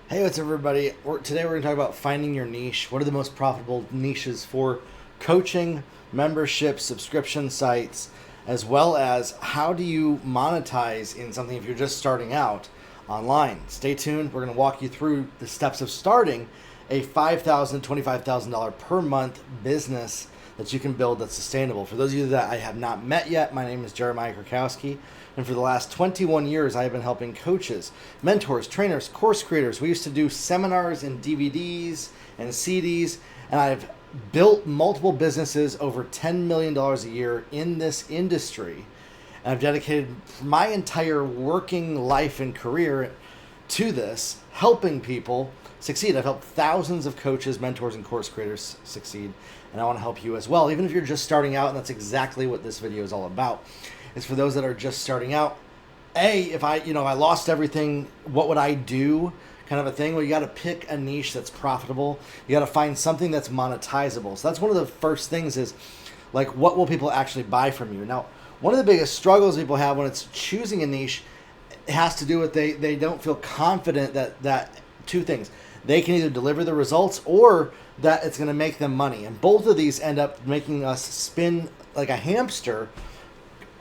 Hey, what's up, everybody? Today we're going to talk about finding your niche. What are the most profitable niches for coaching, membership, subscription sites, as well as how do you monetize in something if you're just starting out online. Stay tuned. We're going to walk you through the steps of starting a $5,000 to $25,000 per month business that you can build that's sustainable. For those of you that I have not met yet, my name is Jeremiah Krakowski. And for the last 21 years, I have been helping coaches, mentors, trainers, course creators. We used to do seminars and DVDs and CDs, and I've built multiple businesses over $10 million a year in this industry. And I've dedicated my entire working life and career to this, helping people succeed. I've helped thousands of coaches, mentors, and course creators succeed, and I want to help you as well, even if you're just starting out, and that's exactly what this video is all about. It's for those that are just starting out. If I lost everything, what would I do? Kind of a thing. Well, you got to pick a niche that's profitable. You got to find something that's monetizable. So that's one of the first things is, like, what will people actually buy from you? Now, one of the biggest struggles people have when it's choosing a niche has to do with they don't feel confident that two things. They can either deliver the results or that it's going to make them money. And both of these end up making us spin like a hamster,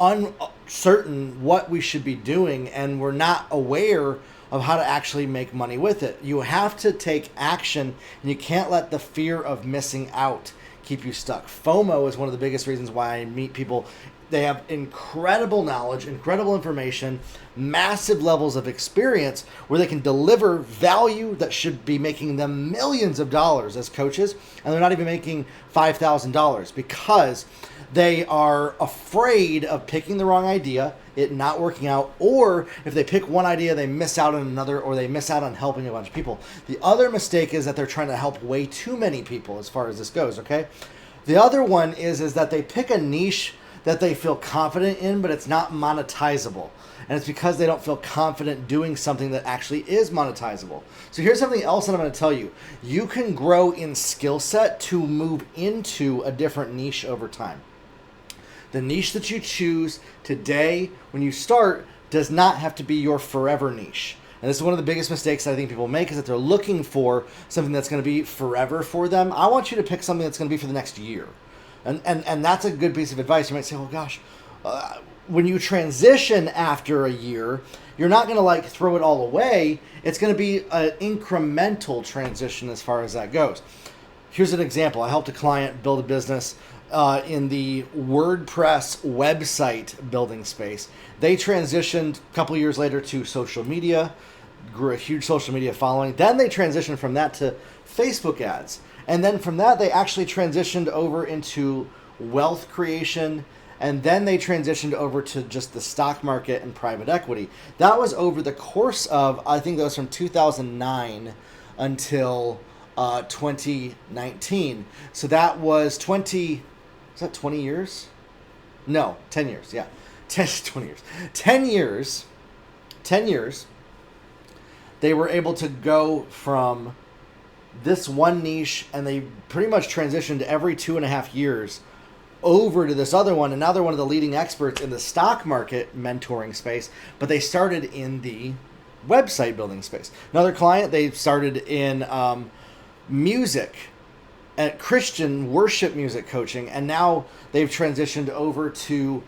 uncertain what we should be doing, and we're not aware of how to actually make money with it. You have to take action, and you can't let the fear of missing out keep you stuck. FOMO is one of the biggest reasons why I meet people. They have incredible knowledge, incredible information, massive levels of experience where they can deliver value that should be making them millions of dollars as coaches, and they're not even making $5,000 because they are afraid of picking the wrong idea, it not working out, or if they pick one idea, they miss out on another, or they miss out on helping a bunch of people. The other mistake is that they're trying to help way too many people as far as this goes, okay? The other one is that they pick a niche that they feel confident in, but it's not monetizable. And it's because they don't feel confident doing something that actually is monetizable. So here's something else that I'm going to tell you. You can grow in skill set to move into a different niche over time. The niche that you choose today when you start does not have to be your forever niche. And this is one of the biggest mistakes that I think people make, is that they're looking for something that's going to be forever for them. I want you to pick something that's going to be for the next year. And that's a good piece of advice. You might say, well, gosh, when you transition after a year, you're not going to like throw it all away. It's going to be an incremental transition as far as that goes. Here's an example. I helped a client build a business in the WordPress website building space. They transitioned a couple years later to social media, grew a huge social media following. Then they transitioned from that to Facebook ads. And then from that, they actually transitioned over into wealth creation. And then they transitioned over to just the stock market and private equity. That was over the course of, I think that was from 2009 until 2019. So that was 20 years? No, 10 years. Yeah. 20 years. 10 years. 10 years. They were able to go from this one niche, and they pretty much transitioned every 2.5 years over to this other one, and now they're one of the leading experts in the stock market mentoring space, but they started in the website building space. Another client, they started in music, at Christian worship music coaching, and now they've transitioned over to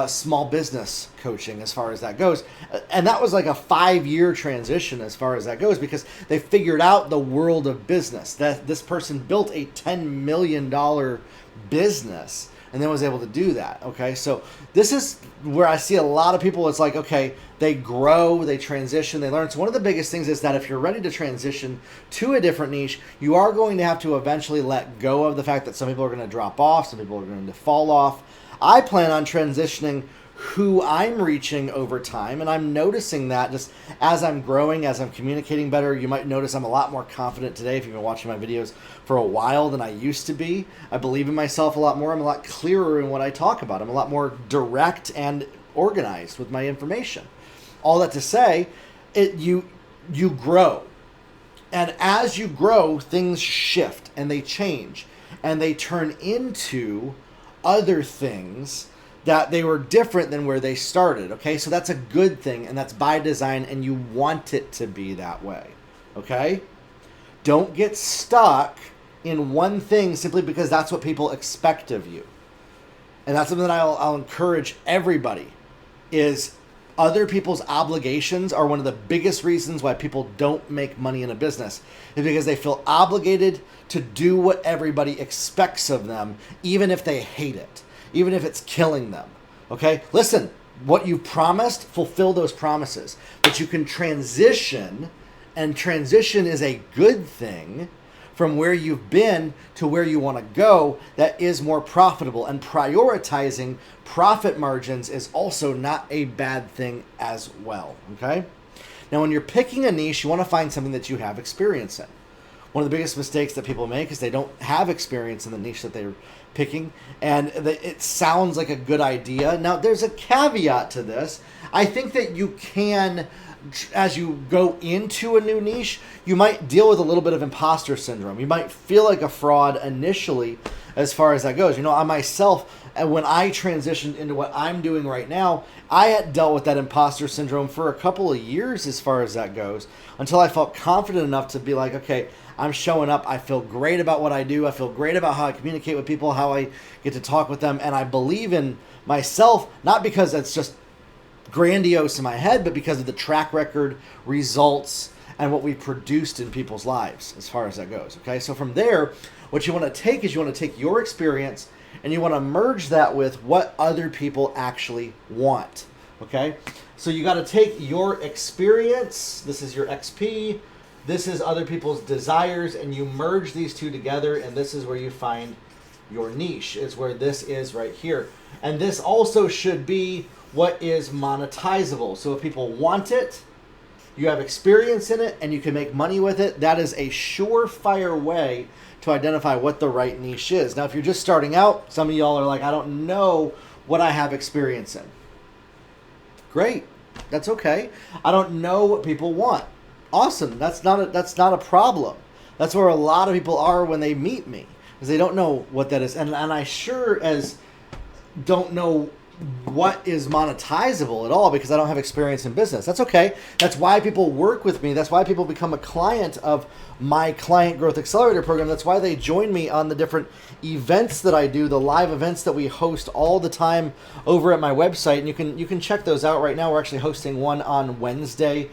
small business coaching as far as that goes. And that was like a 5-year transition as far as that goes, because they figured out the world of business. That this person built a $10 million business and then was able to do that. Okay, so this is where I see a lot of people. It's like, okay, they grow, they transition, they learn. So one of the biggest things is that if you're ready to transition to a different niche, you are going to have to eventually let go of the fact that some people are going to drop off, some people are going to fall off. I plan on transitioning who I'm reaching over time, and I'm noticing that just as I'm growing, as I'm communicating better. You might notice I'm a lot more confident today if you've been watching my videos for a while than I used to be. I believe in myself a lot more. I'm a lot clearer in what I talk about. I'm a lot more direct and organized with my information. All that to say, you grow. And as you grow, things shift and they change and they turn into other things that they were different than where they started. Okay, so that's a good thing, and that's by design, and you want it to be that way. Okay? Don't get stuck in one thing simply because that's what people expect of you. And that's something that I'll encourage everybody is other people's obligations are one of the biggest reasons why people don't make money in a business, is because they feel obligated to do what everybody expects of them, even if they hate it, even if it's killing them. Okay? Listen, what you promised, fulfill those promises. But you can transition, and transition is a good thing, from where you've been to where you want to go that is more profitable. And prioritizing profit margins is also not a bad thing as well, okay? Now, when you're picking a niche, you want to find something that you have experience in. One of the biggest mistakes that people make is they don't have experience in the niche that they're picking, and it sounds like a good idea. Now, there's a caveat to this. I think that you can, as you go into a new niche, you might deal with a little bit of imposter syndrome. You might feel like a fraud initially as far as that goes. You know, I myself, when I transitioned into what I'm doing right now, I had dealt with that imposter syndrome for a couple of years as far as that goes, until I felt confident enough to be like, okay, I'm showing up. I feel great about what I do. I feel great about how I communicate with people, how I get to talk with them. And I believe in myself, not because it's just grandiose in my head, but because of the track record, results, and what we produced in people's lives as far as that goes. Okay, so from there, what you want to take is you want to take your experience and you want to merge that with what other people actually want. Okay, so you got to take your experience, this is your XP, this is other people's desires, and you merge these two together, and this is where you find your niche, is where this is right here. And this also should be what is monetizable. So if people want it, you have experience in it, and you can make money with it, that is a surefire way to identify what the right niche is. Now, if you're just starting out, some of y'all are like, I don't know what I have experience in. Great. That's okay. I don't know what people want. Awesome. That's not a problem. That's where a lot of people are when they meet me, because they don't know what that is. And I sure as don't know what is monetizable at all, because I don't have experience in business. That's okay. That's why people work with me. That's why people become a client of my Client Growth Accelerator program. That's why they join me on the different events that I do, the live events that we host all the time over at my website. And you can check those out right now. We're actually hosting one on Wednesday,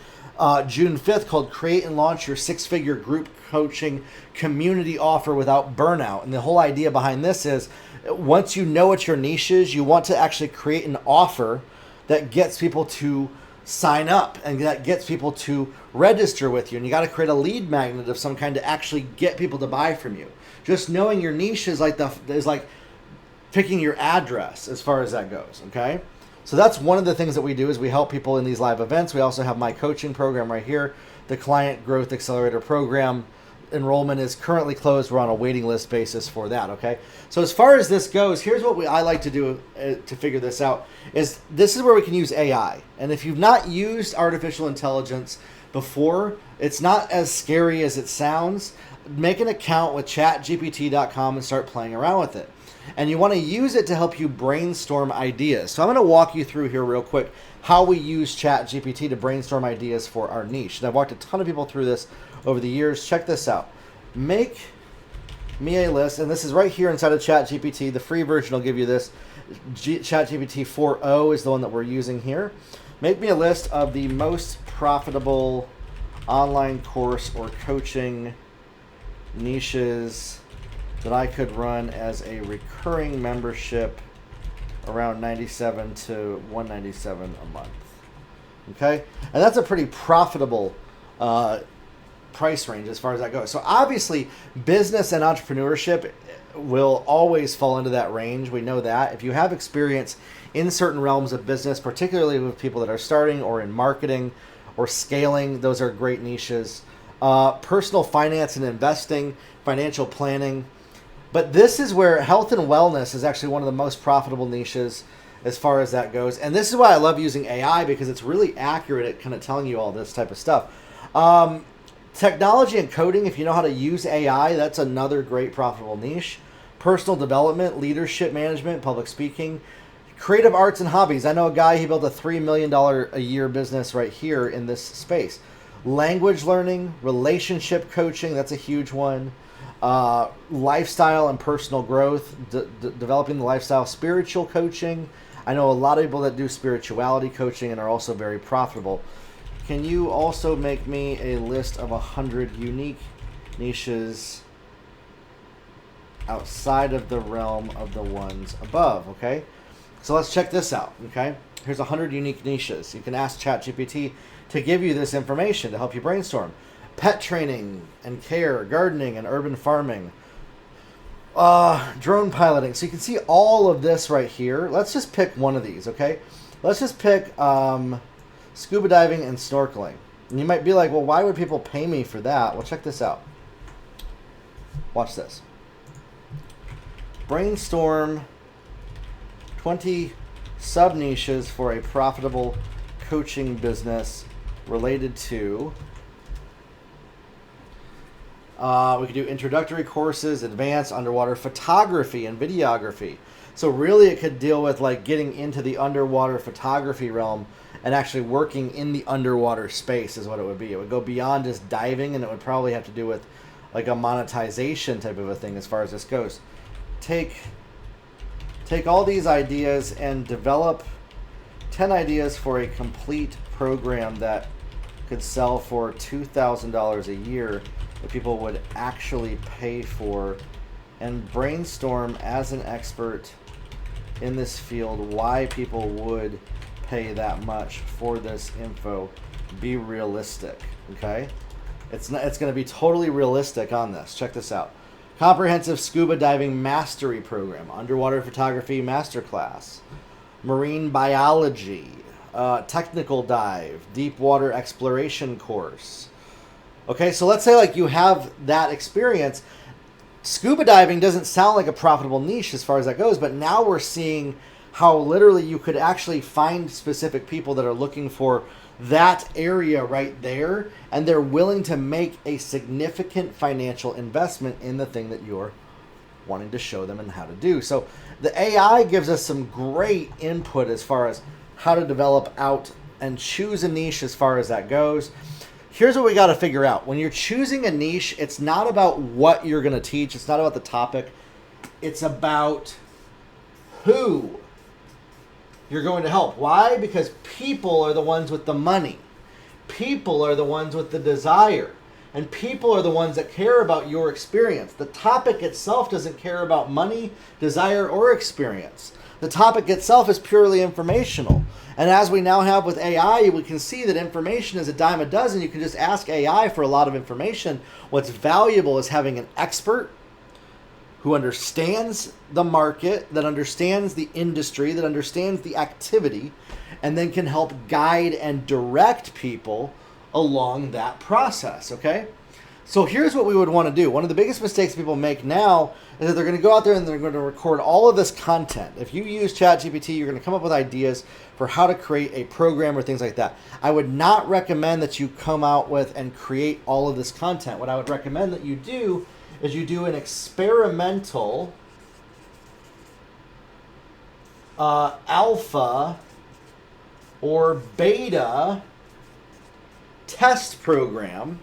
June 5th, called Create and Launch Your Six-Figure Group Coaching Community Offer Without Burnout. And the whole idea behind this is, once you know what your niche is, you want to actually create an offer that gets people to sign up and that gets people to register with you. And you got to create a lead magnet of some kind to actually get people to buy from you. Just knowing your niche is like picking your address as far as that goes, okay? So that's one of the things that we do, is we help people in these live events. We also have my coaching program right here, the Client Growth Accelerator program. Enrollment is currently closed. We're on a waiting list basis for that, okay? So as far as this goes, here's what I like to do to figure this out, is this is where we can use AI. And if you've not used artificial intelligence before, it's not as scary as it sounds. Make an account with chatgpt.com and start playing around with it. And you want to use it to help you brainstorm ideas. So I'm going to walk you through here real quick how we use ChatGPT to brainstorm ideas for our niche. And I've walked a ton of people through this over the years. Check this out. Make me a list, and this is right here inside of ChatGPT. The free version will give you this. ChatGPT 4.0 is the one that we're using here. Make me a list of the most profitable online course or coaching niches that I could run as a recurring membership around $97 to $197 a month. Okay? And that's a pretty profitable price range as far as that goes. So obviously, business and entrepreneurship will always fall into that range. We know that. If you have experience in certain realms of business, particularly with people that are starting or in marketing or scaling, those are great niches. Personal finance and investing, financial planning. But this is where health and wellness is actually one of the most profitable niches as far as that goes. And this is why I love using AI, because it's really accurate at kind of telling you all this type of stuff. Technology and coding, if you know how to use AI, that's another great profitable niche. Personal development, leadership management, public speaking, creative arts and hobbies. I know a guy, he built a $3 million a year business right here in this space. Language learning, relationship coaching, that's a huge one. Lifestyle and personal growth, developing the lifestyle, spiritual coaching. I know a lot of people that do spirituality coaching and are also very profitable. Can you also make me a list of 100 unique niches outside of the realm of the ones above? Okay, so let's check this out. Okay, here's 100 unique niches. You can ask ChatGPT to give you this information to help you brainstorm. Pet training and care, gardening and urban farming, drone piloting. So you can see all of this right here. Let's just pick one of these, okay? Let's just pick scuba diving and snorkeling. And you might be like, well, why would people pay me for that? Well, check this out. Watch this. Brainstorm 20 sub-niches for a profitable coaching business related to... we could do introductory courses, advanced underwater photography and videography. So really it could deal with like getting into the underwater photography realm and actually working in the underwater space is what it would be. It would go beyond just diving, and it would probably have to do with like a monetization type of a thing as far as this goes. Take all these ideas and develop 10 ideas for a complete program that could sell for $2,000 a year that people would actually pay for, and brainstorm as an expert in this field why people would pay that much for this info. Be realistic, okay? It's going to be totally realistic on this. Check this out. Comprehensive scuba diving mastery program, underwater photography masterclass, marine biology, technical dive, deep water exploration course. Okay, so let's say like you have that experience. Scuba diving doesn't sound like a profitable niche as far as that goes, but now we're seeing how literally you could actually find specific people that are looking for that area right there, and they're willing to make a significant financial investment in the thing that you're wanting to show them and how to do. So the AI gives us some great input as far as how to develop out and choose a niche as far as that goes. Here's what we got to figure out. When you're choosing a niche, it's not about what you're going to teach. It's not about the topic. It's about who you're going to help. Why? Because people are the ones with the money. People are the ones with the desire. And people are the ones that care about your experience. The topic itself doesn't care about money, desire, or experience. The topic itself is purely informational. And as we now have with AI, we can see that information is a dime a dozen. You can just ask AI for a lot of information. What's valuable is having an expert who understands the market, that understands the industry, that understands the activity, and then can help guide and direct people along that process, okay? So here's what we would want to do. One of the biggest mistakes people make now is that they're going to go out there and they're going to record all of this content. If you use ChatGPT, you're going to come up with ideas for how to create a program or things like that. I would not recommend that you come out with and create all of this content. What I would recommend that you do is you do an experimental alpha or beta test program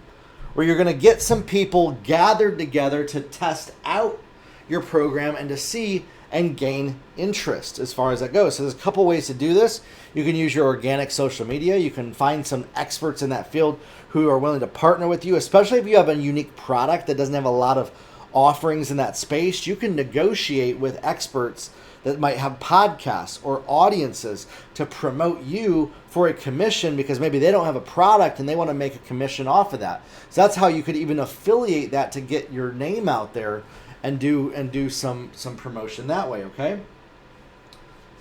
where you're going to get some people gathered together to test out your program and to see and gain interest as far as that goes. So there's a couple ways to do this. You can use your organic social media. You can find some experts in that field who are willing to partner with you, especially if you have a unique product that doesn't have a lot of offerings in that space. You can negotiate with experts that might have podcasts or audiences to promote you for a commission because maybe they don't have a product and they want to make a commission off of that. So that's how you could even affiliate that to get your name out there and do some promotion that way, okay?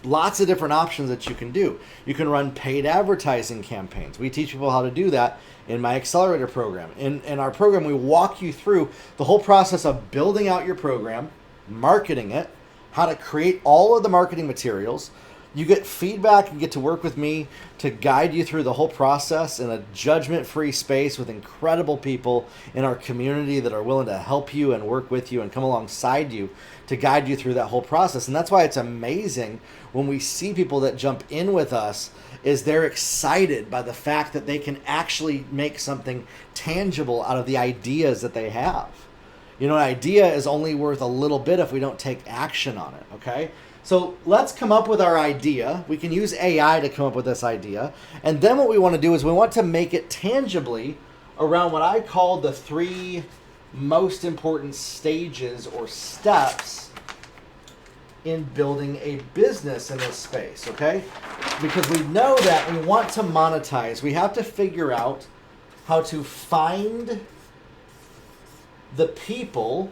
Lots of different options that you can do. You can run paid advertising campaigns. We teach people how to do that in my accelerator program. In our program, we walk you through the whole process of building out your program, marketing it, how to create all of the marketing materials, You get feedback and get to work with me to guide you through the whole process in a judgment-free space with incredible people in our community that are willing to help you and work with you and come alongside you to guide you through that whole process. And that's why it's amazing when we see people that jump in with us is they're excited by the fact that they can actually make something tangible out of the ideas that they have. You know, an idea is only worth a little bit if we don't take action on it, okay? So let's come up with our idea. We can use AI to come up with this idea. And then what we want to do is we want to make it tangibly around what I call the 3 most important stages or steps in building a business in this space, okay? Because we know that we want to monetize. We have to figure out how to find the people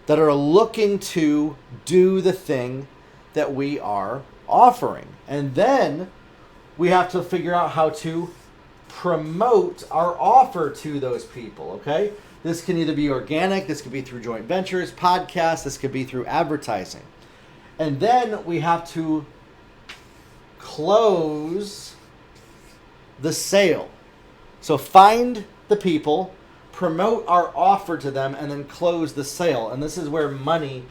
that are looking to do the thing that we are offering. And then we have to figure out how to promote our offer to those people, okay? This can either be organic, this could be through joint ventures, podcasts, this could be through advertising. And then we have to close the sale. So find the people, promote our offer to them, and then close the sale. And this is where money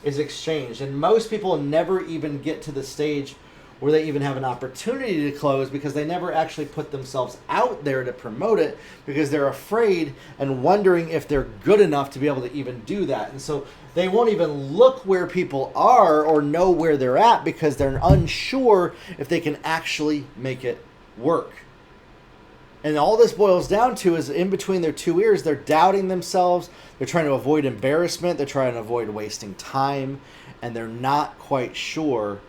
is exchanged. And most people never even get to the stage where they even have an opportunity to close because they never actually put themselves out there to promote it because they're afraid and wondering if they're good enough to be able to even do that. And so they won't even look where people are or know where they're at because they're unsure if they can actually make it work. And all this boils down to is in between their 2 ears, they're doubting themselves. They're trying to avoid embarrassment. They're trying to avoid wasting time. And they're not quite sure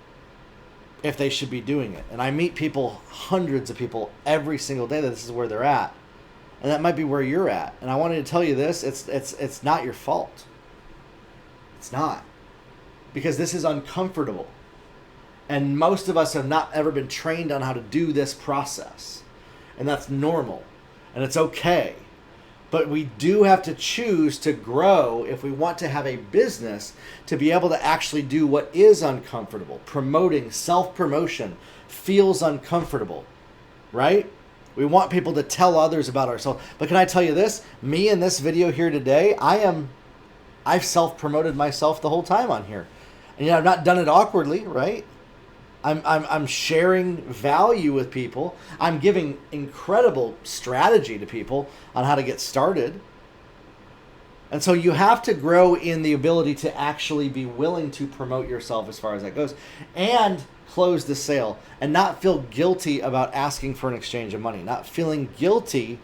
if they should be doing it. And I meet people, hundreds of people every single day that this is where they're at. And that might be where you're at. And I wanted to tell you this, it's not your fault. It's not. Because this is uncomfortable. And most of us have not ever been trained on how to do this process. And that's normal. And it's okay. But we do have to choose to grow if we want to have a business to be able to actually do what is uncomfortable. Promoting, self-promotion feels uncomfortable, right? We want people to tell others about ourselves. But can I tell you this? Me in this video here today, I've self-promoted myself the whole time on here. And I've not done it awkwardly, right? I'm sharing value with people. I'm giving incredible strategy to people on how to get started. And so you have to grow in the ability to actually be willing to promote yourself as far as that goes and close the sale and not feel guilty about asking for an exchange of money, not feeling guilty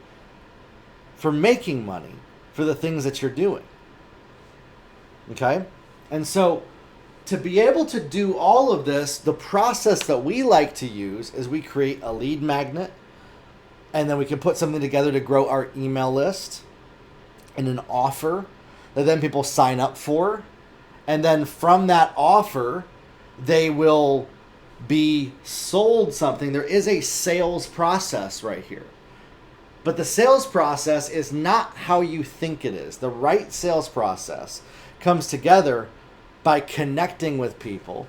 for making money for the things that you're doing. Okay? And so to be able to do all of this, the process that we like to use is we create a lead magnet, and then we can put something together to grow our email list and an offer that then people sign up for. And then from that offer, they will be sold something. There is a sales process right here. But the sales process is not how you think it is. The right sales process comes together by connecting with people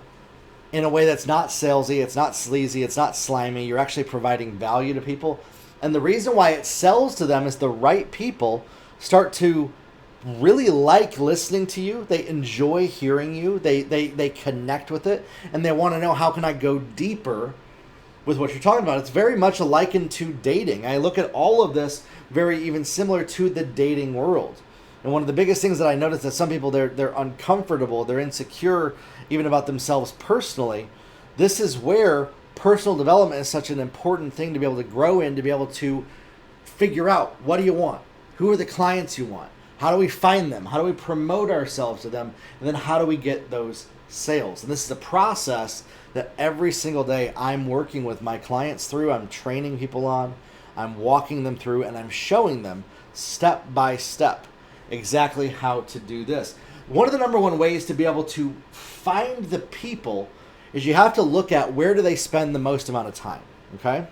in a way that's not salesy, it's not sleazy, it's not slimy. You're actually providing value to people. And the reason why it sells to them is the right people start to really like listening to you. They enjoy hearing you. They connect with it. And they want to know, how can I go deeper with what you're talking about? It's very much likened to dating. I look at all of this very even similar to the dating world. And one of the biggest things that I notice that some people, they're uncomfortable, they're insecure even about themselves personally. This is where personal development is such an important thing to be able to grow in, to be able to figure out, what do you want? Who are the clients you want? How do we find them? How do we promote ourselves to them? And then how do we get those sales? And this is a process that every single day I'm working with my clients through. I'm training people on, I'm walking them through, and I'm showing them step by step exactly how to do this. One of the number one ways to be able to find the people is you have to look at where do they spend the most amount of time, okay?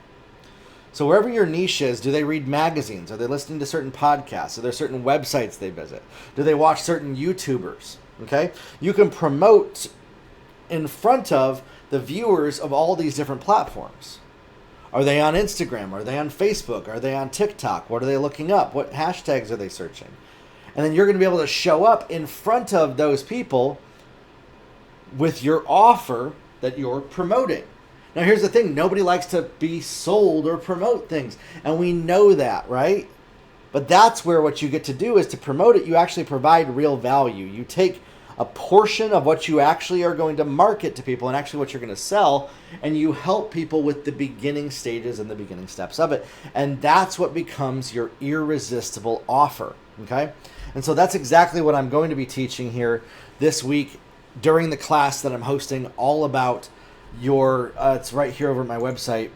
So wherever your niche is, do they read magazines? Are they listening to certain podcasts? Are there certain websites they visit? Do they watch certain YouTubers, okay? You can promote in front of the viewers of all these different platforms. Are they on Instagram? Are they on Facebook? Are they on TikTok? What are they looking up? What hashtags are they searching? And then you're going to be able to show up in front of those people with your offer that you're promoting. Now, here's the thing. Nobody likes to be sold or promote things. And we know that, right? But that's where what you get to do is to promote it. You actually provide real value. You take a portion of what you actually are going to market to people and actually what you're going to sell, and you help people with the beginning stages and the beginning steps of it. And that's what becomes your irresistible offer, okay? And so that's exactly what I'm going to be teaching here this week during the class that I'm hosting, all about your, it's right here over at my website,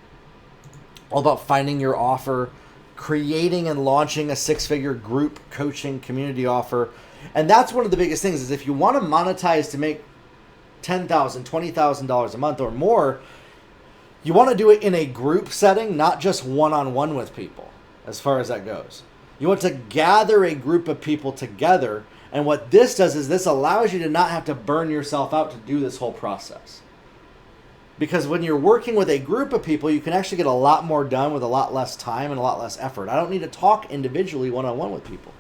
all about finding your offer, creating and launching a six-figure group coaching community offer. And that's one of the biggest things, is if you want to monetize to make $10,000, $20,000 a month or more, you want to do it in a group setting, not just one-on-one with people, as far as that goes. You want to gather a group of people together, and what this does is this allows you to not have to burn yourself out to do this whole process. Because when you're working with a group of people, you can actually get a lot more done with a lot less time and a lot less effort. I don't need to talk individually one-on-one with people,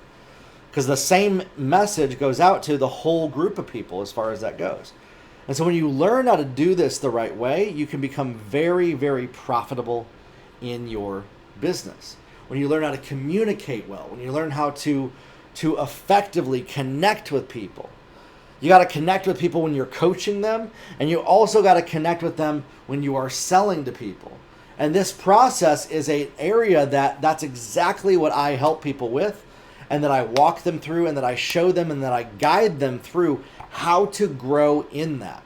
because the same message goes out to the whole group of people as far as that goes. And so when you learn how to do this the right way, you can become very, very profitable in your business. When you learn how to communicate well, when you learn how to effectively connect with people. You got to connect with people when you're coaching them, and you also got to connect with them when you are selling to people. And this process is an area that's exactly what I help people with, and that I walk them through, and that I show them, and that I guide them through how to grow in that.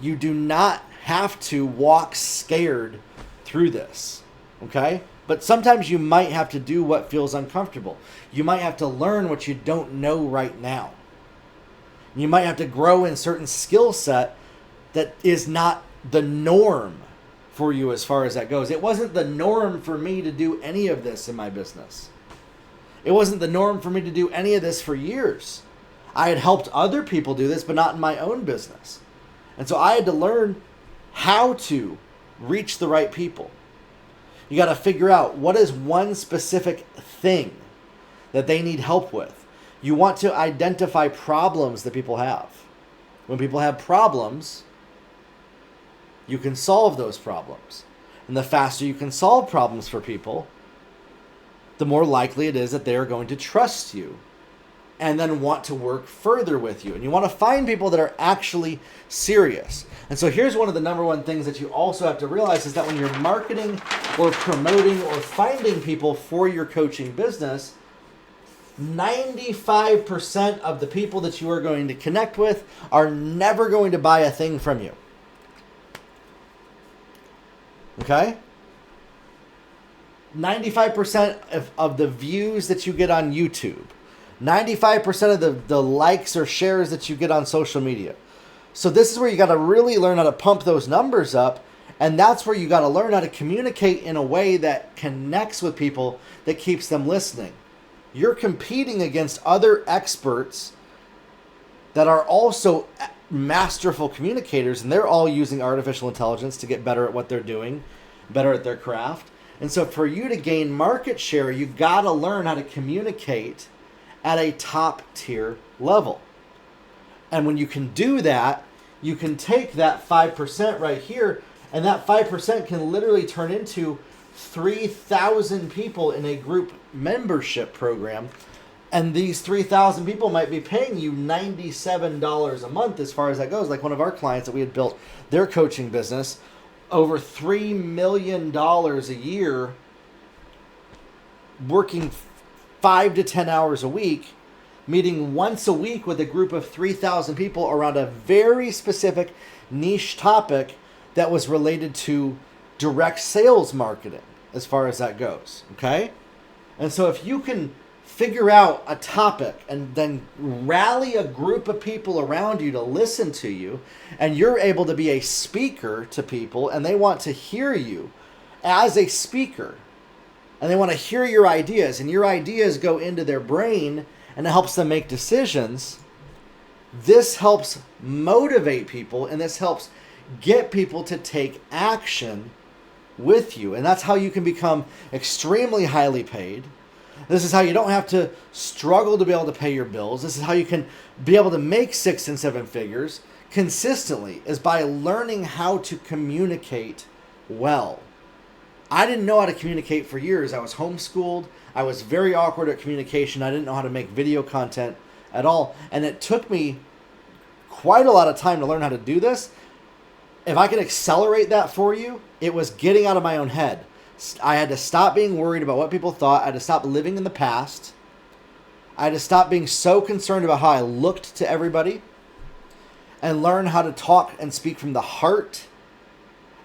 You do not have to walk scared through this, okay? But sometimes you might have to do what feels uncomfortable. You might have to learn what you don't know right now. You might have to grow in certain skill set that is not the norm for you as far as that goes. It wasn't the norm for me to do any of this in my business. It wasn't the norm for me to do any of this for years. I had helped other people do this, but not in my own business. And so I had to learn how to reach the right people. You got to figure out what is one specific thing that they need help with. You want to identify problems that people have. When people have problems, you can solve those problems. And the faster you can solve problems for people, the more likely it is that they are going to trust you and then want to work further with you. And you want to find people that are actually serious. And so here's one of the number one things that you also have to realize, is that when you're marketing or promoting or finding people for your coaching business, 95% of the people that you are going to connect with are never going to buy a thing from you. Okay? 95% of the views that you get on YouTube, 95% of the likes or shares that you get on social media. So this is where you got to really learn how to pump those numbers up, and that's where you got to learn how to communicate in a way that connects with people, that keeps them listening. You're competing against other experts that are also masterful communicators, and they're all using artificial intelligence to get better at what they're doing, better at their craft. And so for you to gain market share, you got to learn how to communicate at a top tier level. And when you can do that, you can take that 5% right here, and that 5% can literally turn into 3,000 people in a group membership program. And these 3,000 people might be paying you $97 a month as far as that goes. Like one of our clients that we had built their coaching business, over $3 million a year, working 5 to 10 hours a week, meeting once a week with a group of 3,000 people around a very specific niche topic that was related to direct sales marketing as far as that goes, okay? And so if you can figure out a topic and then rally a group of people around you to listen to you, and you're able to be a speaker to people, and they want to hear you as a speaker, and they want to hear your ideas, and your ideas go into their brain, and it helps them make decisions, this helps motivate people, and this helps get people to take action with you. And that's how you can become extremely highly paid. This is how you don't have to struggle to be able to pay your bills. This is how you can be able to make 6 and 7 figures consistently, is by learning how to communicate well. I didn't know how to communicate for years. I was homeschooled. I was very awkward at communication. I didn't know how to make video content at all. And it took me quite a lot of time to learn how to do this. If I can accelerate that for you, it was getting out of my own head. I had to stop being worried about what people thought. I had to stop living in the past. I had to stop being so concerned about how I looked to everybody and learn how to talk and speak from the heart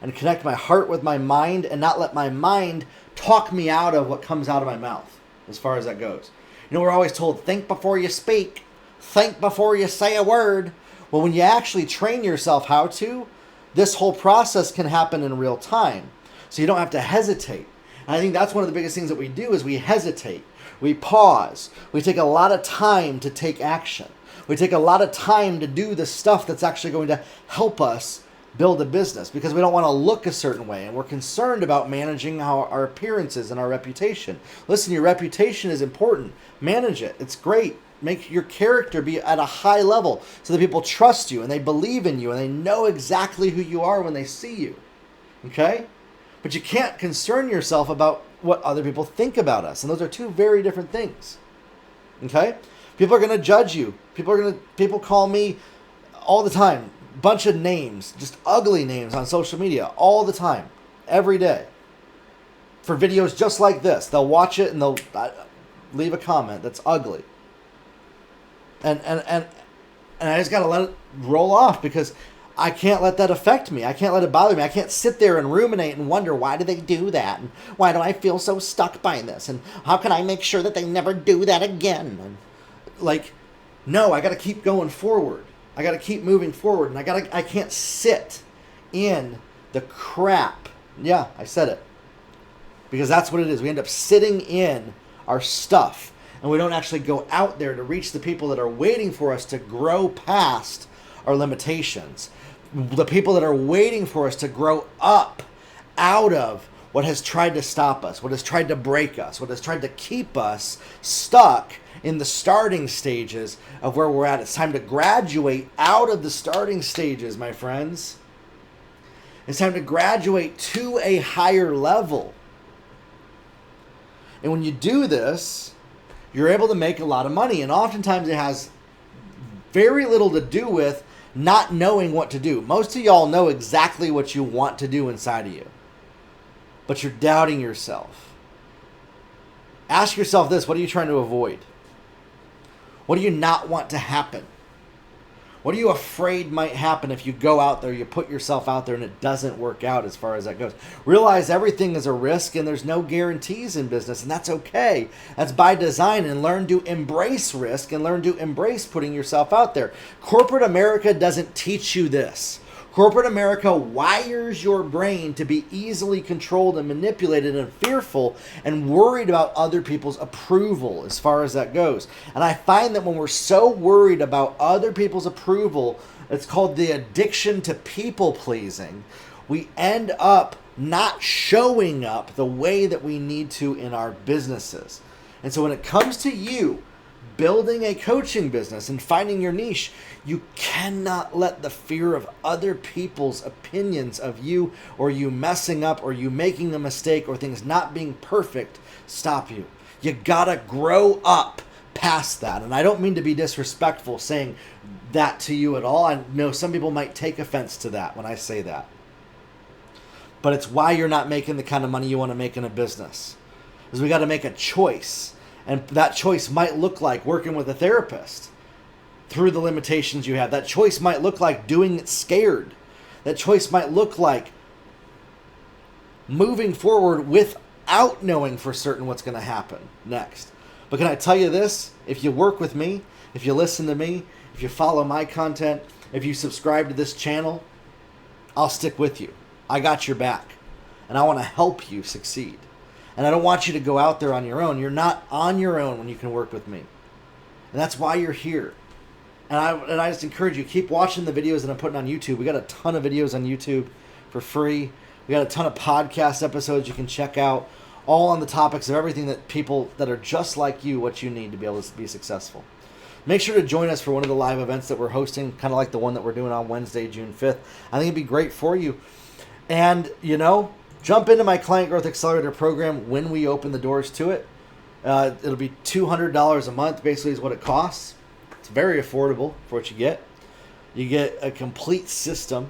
and connect my heart with my mind and not let my mind talk me out of what comes out of my mouth as far as that goes. You know, we're always told, think before you speak, think before you say a word. Well, when you actually train yourself how to, this whole process can happen in real time. So you don't have to hesitate. And I think that's one of the biggest things that we do is we hesitate. We pause. We take a lot of time to take action. We take a lot of time to do the stuff that's actually going to help us build a business because we don't want to look a certain way and we're concerned about managing our appearances and our reputation. Listen, your reputation is important. Manage it. It's great. Make your character be at a high level so that people trust you and they believe in you and they know exactly who you are when they see you. Okay? But you can't concern yourself about what other people think about us. And those are two very different things. Okay? People are going to judge you. People call me all the time. Bunch of names, just ugly names on social media all the time, every day. For videos just like this. They'll watch it and they'll leave a comment that's ugly. And I just got to let it roll off because I can't let that affect me. I can't let it bother me. I can't sit there and ruminate and wonder, why do they do that? And why do I feel so stuck by this? And how can I make sure that they never do that again? And no, I got to keep going forward. I got to keep moving forward. And I can't sit in the crap. Yeah, I said it. Because that's what it is. We end up sitting in our stuff. And we don't actually go out there to reach the people that are waiting for us to grow past our limitations. The people that are waiting for us to grow up out of what has tried to stop us, what has tried to break us, what has tried to keep us stuck in the starting stages of where we're at. It's time to graduate out of the starting stages, my friends. It's time to graduate to a higher level. And when you do this, you're able to make a lot of money. And oftentimes it has very little to do with not knowing what to do. Most of y'all know exactly what you want to do inside of you, but you're doubting yourself. Ask yourself this: what are you trying to avoid? What do you not want to happen? What are you afraid might happen if you go out there, you put yourself out there, and it doesn't work out as far as that goes? Realize everything is a risk, and there's no guarantees in business, and that's okay. That's by design, and learn to embrace risk and learn to embrace putting yourself out there. Corporate America doesn't teach you this. Corporate America wires your brain to be easily controlled and manipulated and fearful and worried about other people's approval as far as that goes. And I find that when we're so worried about other people's approval, it's called the addiction to people pleasing, we end up not showing up the way that we need to in our businesses. And so when it comes to you building a coaching business and finding your niche, you cannot let the fear of other people's opinions of you, or you messing up, or you making a mistake, or things not being perfect stop you. You gotta grow up past that. And I don't mean to be disrespectful saying that to you at all. I know some people might take offense to that when I say that. But it's why you're not making the kind of money you want to make in a business. Is we got to make a choice. And that choice might look like working with a therapist through the limitations you have. That choice might look like doing it scared. That choice might look like moving forward without knowing for certain what's going to happen next. But can I tell you this? If you work with me, if you listen to me, if you follow my content, if you subscribe to this channel, I'll stick with you. I got your back. And I want to help you succeed. And I don't want you to go out there on your own. You're not on your own when you can work with me. And that's why you're here. And I just encourage you, keep watching the videos that I'm putting on YouTube. We got a ton of videos on YouTube for free. We got a ton of podcast episodes you can check out, all on the topics of everything that people that are just like you, what you need to be able to be successful. Make sure to join us for one of the live events that we're hosting, kind of like the one that we're doing on Wednesday, June 5th. I think it'd be great for you. And, jump into my Client Growth Accelerator program when we open the doors to it. It'll be $200 a month, basically, is what it costs. It's very affordable for what you get. You get a complete system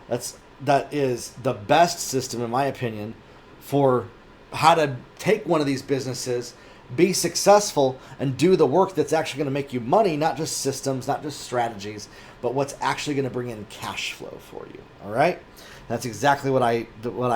that is the best system, in my opinion, for how to take one of these businesses, be successful, and do the work that's actually going to make you money, not just systems, not just strategies, but what's actually going to bring in cash flow for you. All right? That's exactly what I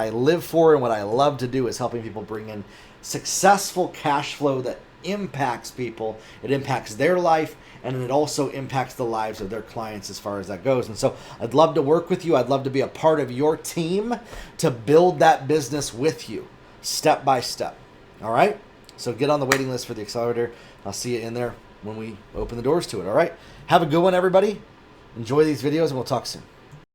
live for, and what I love to do is helping people bring in successful cash flow that impacts people. It impacts their life, and it also impacts the lives of their clients as far as that goes. And so I'd love to work with you. I'd love to be a part of your team to build that business with you step by step. All right? So get on the waiting list for the accelerator. I'll see you in there when we open the doors to it. All right? Have a good one, everybody. Enjoy these videos, and we'll talk soon.